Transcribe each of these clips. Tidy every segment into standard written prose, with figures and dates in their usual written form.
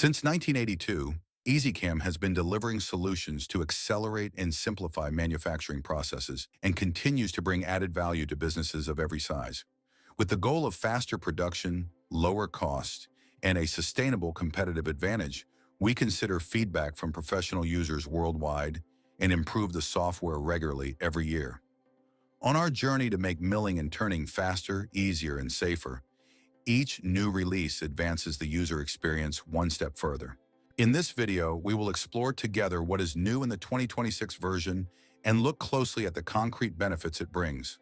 Since 1982, EZ-CAM has been delivering solutions to accelerate and simplify manufacturing processes and continues to bring added value to businesses of every size. With the goal of faster production, lower cost, and a sustainable competitive advantage, we consider feedback from professional users worldwide and improve the software regularly every year. On our journey to make milling and turning faster, easier, and safer, each new release advances the user experience one step further. In this video, we will explore together what is new in the 2026 version and look closely at the concrete benefits it brings.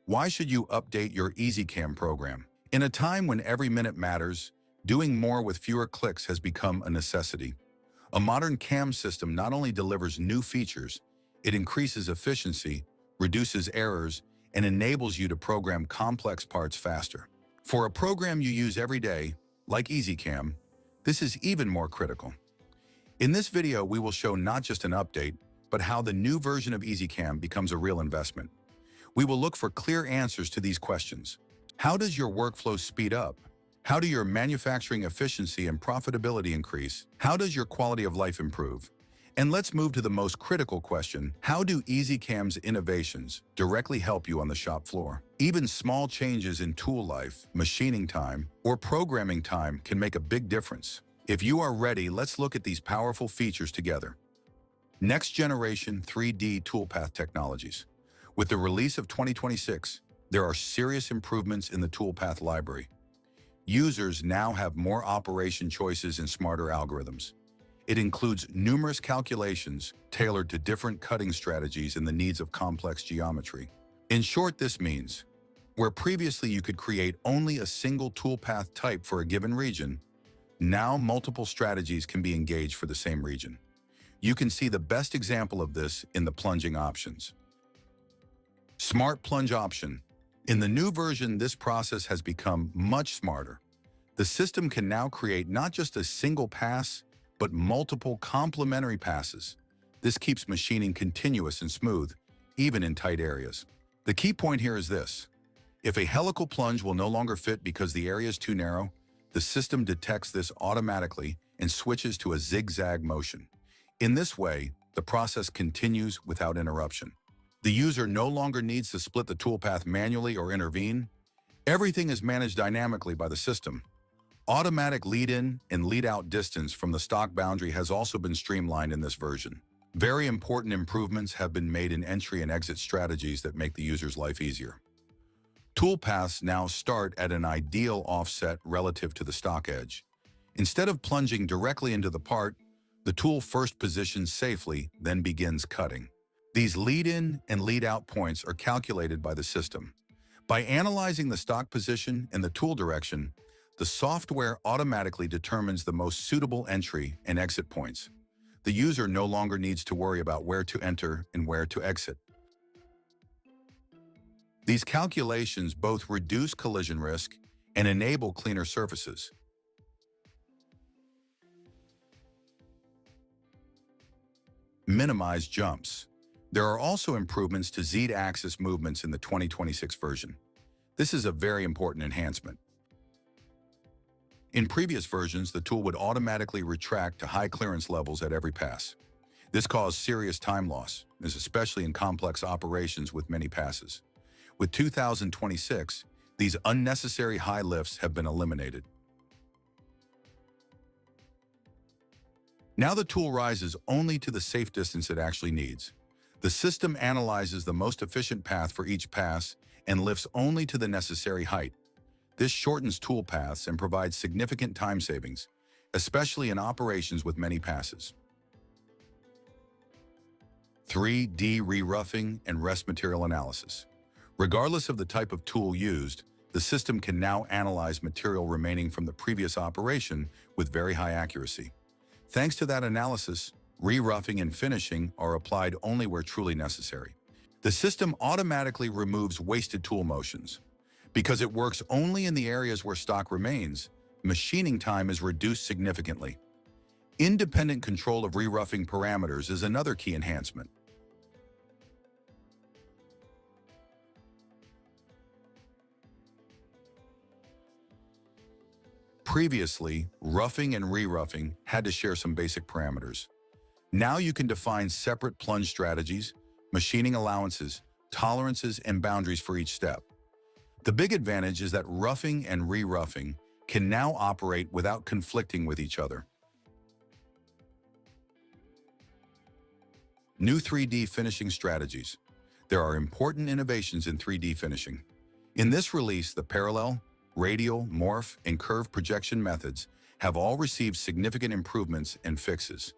Why should you update your EZ-CAM program? In a time when every minute matters, doing more with fewer clicks has become a necessity. A modern CAM system not only delivers new features, it increases efficiency, reduces errors, and enables you to program complex parts faster. For a program you use every day, like EZ-CAM, this is even more critical. In this video, we will show not just an update, but how the new version of EZ-CAM becomes a real investment. We will look for clear answers to these questions. How does your workflow speed up? How do your manufacturing efficiency and profitability increase? How does your quality of life improve? And let's move to the most critical question: how do EZ-CAM's innovations directly help you on the shop floor? Even small changes in tool life, machining time, or programming time can make a big difference. If you are ready, let's look at these powerful features together. Next generation 3D toolpath technologies. With the release of 2026, there are serious improvements in the toolpath library. Users now have more operation choices and smarter algorithms. It includes numerous calculations tailored to different cutting strategies and the needs of complex geometry. In short, this means, where previously you could create only a single toolpath type for a given region, now multiple strategies can be engaged for the same region. You can see the best example of this in the plunging options. Smart Plunge Option. In the new version, this process has become much smarter. The system can now create not just a single pass, but multiple complementary passes. This keeps machining continuous and smooth, even in tight areas. The key point here is this: if a helical plunge will no longer fit because the area is too narrow, the system detects this automatically and switches to a zigzag motion. In this way, the process continues without interruption. The user no longer needs to split the toolpath manually or intervene. Everything is managed dynamically by the system. Automatic lead-in and lead-out distance from the stock boundary has also been streamlined in this version. Very important improvements have been made in entry and exit strategies that make the user's life easier. Toolpaths now start at an ideal offset relative to the stock edge. Instead of plunging directly into the part, the tool first positions safely, then begins cutting. These lead-in and lead-out points are calculated by the system. By analyzing the stock position and the tool direction, the software automatically determines the most suitable entry and exit points. The user no longer needs to worry about where to enter and where to exit. These calculations both reduce collision risk and enable cleaner surfaces. Minimize jumps. There are also improvements to Z-axis movements in the 2026 version. This is a very important enhancement. In previous versions, the tool would automatically retract to high clearance levels at every pass. This caused serious time loss, especially in complex operations with many passes. With 2026, these unnecessary high lifts have been eliminated. Now the tool rises only to the safe distance it actually needs. The system analyzes the most efficient path for each pass and lifts only to the necessary height. This shortens tool paths and provides significant time savings, especially in operations with many passes. 3D re-roughing and rest material analysis. Regardless of the type of tool used, the system can now analyze material remaining from the previous operation with very high accuracy. Thanks to that analysis, re-roughing and finishing are applied only where truly necessary. The system automatically removes wasted tool motions. Because it works only in the areas where stock remains, machining time is reduced significantly. Independent control of re-roughing parameters is another key enhancement. Previously, roughing and re-roughing had to share some basic parameters. Now you can define separate plunge strategies, machining allowances, tolerances, and boundaries for each step. The big advantage is that roughing and re-roughing can now operate without conflicting with each other. New 3D finishing strategies. There are important innovations in 3D finishing. In this release, the parallel, radial, morph, and curve projection methods have all received significant improvements and fixes.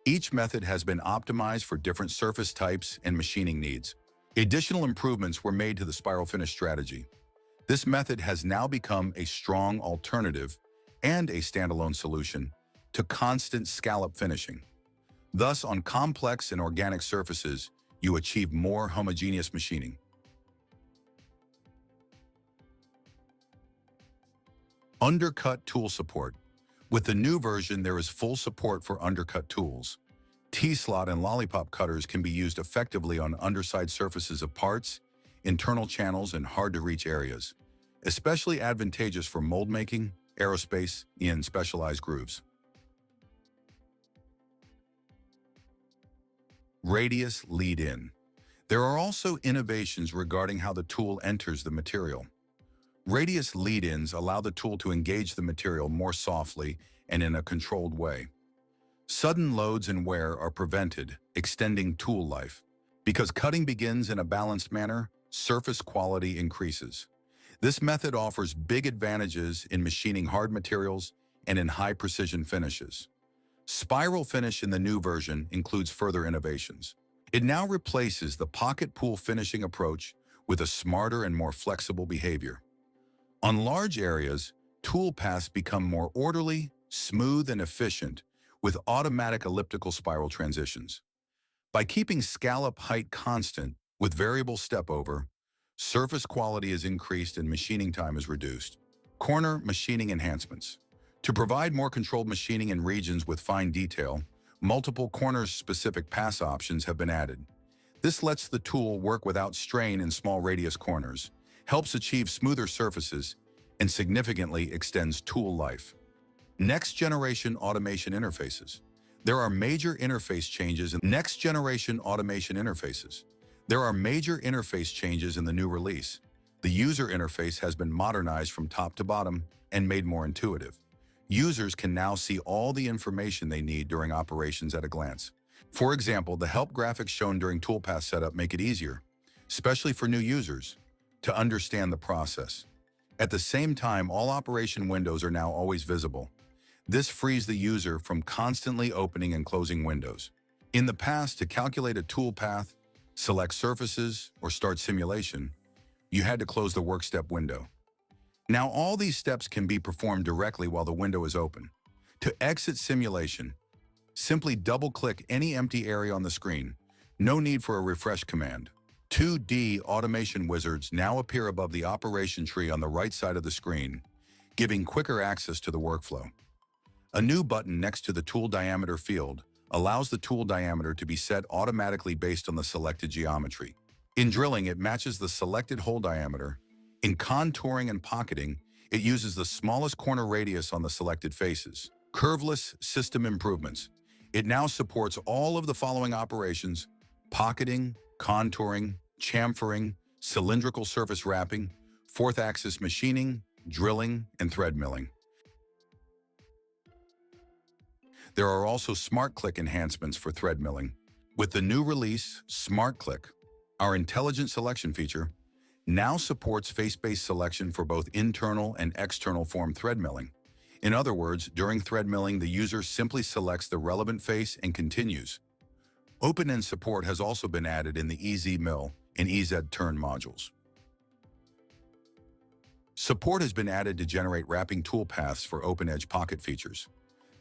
Each method has been optimized for different surface types and machining needs. Additional improvements were made to the spiral finish strategy. This method has now become a strong alternative and a standalone solution to constant scallop finishing. Thus, on complex and organic surfaces, you achieve more homogeneous machining. Undercut tool support. With the new version, there is full support for undercut tools. T-slot and lollipop cutters can be used effectively on underside surfaces of parts, internal channels, and hard-to-reach areas, especially advantageous for mold making, aerospace, and specialized grooves. Radius lead-in. There are also innovations regarding how the tool enters the material. Radius lead-ins allow the tool to engage the material more softly and in a controlled way. Sudden loads and wear are prevented, extending tool life. Because cutting begins in a balanced manner, surface quality increases. This method offers big advantages in machining hard materials and in high-precision finishes. Spiral finish in the new version includes further innovations. It now replaces the pocket pool finishing approach with a smarter and more flexible behavior. On large areas, tool paths become more orderly, smooth, and efficient with automatic elliptical spiral transitions. By keeping scallop height constant with variable step over, surface quality is increased and machining time is reduced. Corner machining enhancements. To provide more controlled machining in regions with fine detail, multiple corners-specific pass options have been added. This lets the tool work without strain in small radius corners, helps achieve smoother surfaces, and significantly extends tool life. Next-generation automation interfaces. There are major interface changes in next-generation automation interfaces. There are major interface changes in the new release. The user interface has been modernized from top to bottom and made more intuitive. Users can now see all the information they need during operations at a glance. For example, the help graphics shown during toolpath setup make it easier, especially for new users, to understand the process. At the same time, all operation windows are now always visible. This frees the user from constantly opening and closing windows. In the past, to calculate a tool path, select surfaces, or start simulation, you had to close the work step window. Now all these steps can be performed directly while the window is open. To exit simulation, simply double-click any empty area on the screen. No need for a refresh command. 2D automation wizards now appear above the operation tree on the right side of the screen, giving quicker access to the workflow. A new button next to the tool diameter field allows the tool diameter to be set automatically based on the selected geometry. In drilling, it matches the selected hole diameter. In contouring and pocketing, it uses the smallest corner radius on the selected faces. Curveless system improvements. It now supports all of the following operations: pocketing, contouring, chamfering, cylindrical surface wrapping, fourth-axis machining, drilling, and thread milling. There are also Smart Click enhancements for thread milling. With the new release, Smart Click, our intelligent selection feature, now supports face-based selection for both internal and external form thread milling. In other words, during thread milling, the user simply selects the relevant face and continues. Open-end support has also been added in the EZ-Mill and EZ-Turn modules. Support has been added to generate wrapping tool paths for open-edge pocket features.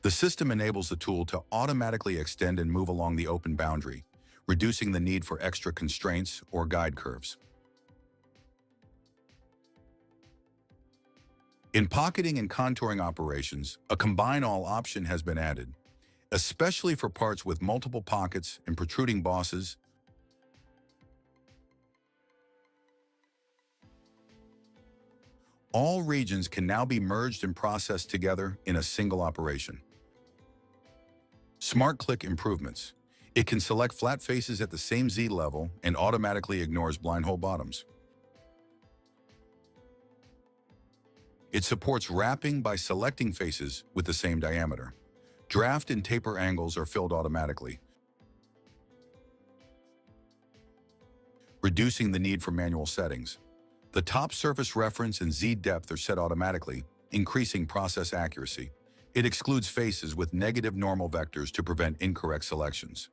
The system enables the tool to automatically extend and move along the open boundary, reducing the need for extra constraints or guide curves. In pocketing and contouring operations, a combine all option has been added, especially for parts with multiple pockets and protruding bosses. All regions can now be merged and processed together in a single operation. Smart Click improvements. It can select flat faces at the same Z level and automatically ignores blind hole bottoms. It supports wrapping by selecting faces with the same diameter. Draft and taper angles are filled automatically, reducing the need for manual settings. The top surface reference and Z depth are set automatically, increasing process accuracy. It excludes faces with negative normal vectors to prevent incorrect selections.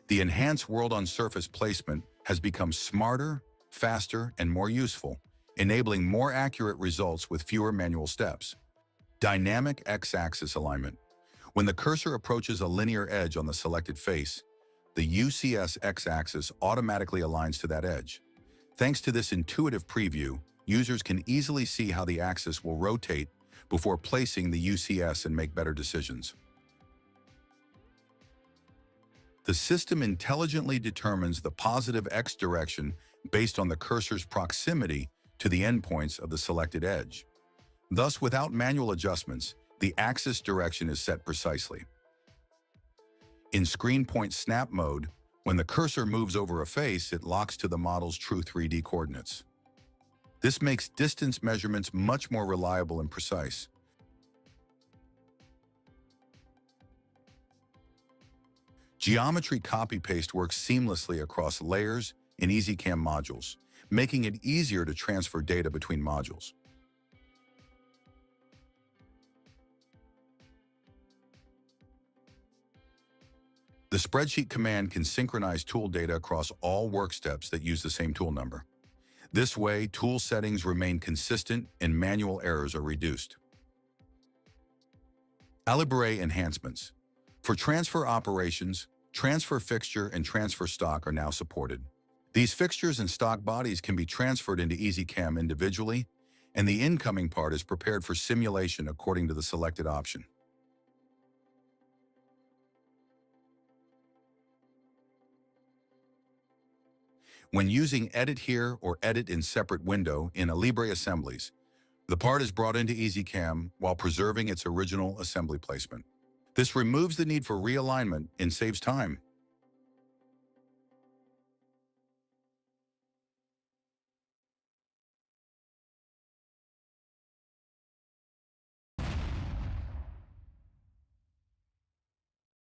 The enhanced world on surface placement has become smarter, faster, and more useful, enabling more accurate results with fewer manual steps. Dynamic X-axis alignment. When the cursor approaches a linear edge on the selected face, the UCS X-axis automatically aligns to that edge. Thanks to this intuitive preview, users can easily see how the axis will rotate before placing the UCS and make better decisions. The system intelligently determines the positive X direction based on the cursor's proximity to the endpoints of the selected edge. Thus, without manual adjustments, the axis direction is set precisely. In Screen Point Snap mode, when the cursor moves over a face, it locks to the model's true 3D coordinates. This makes distance measurements much more reliable and precise. Geometry copy-paste works seamlessly across layers in EZ-CAM modules, making it easier to transfer data between modules. The spreadsheet command can synchronize tool data across all work steps that use the same tool number. This way, tool settings remain consistent and manual errors are reduced. Alibere enhancements. For transfer operations, transfer fixture and transfer stock are now supported. These fixtures and stock bodies can be transferred into EZ-CAM individually, and the incoming part is prepared for simulation according to the selected option. When using Edit Here or Edit in separate window in Alibere assemblies, the part is brought into EZ-CAM while preserving its original assembly placement. This removes the need for realignment and saves time.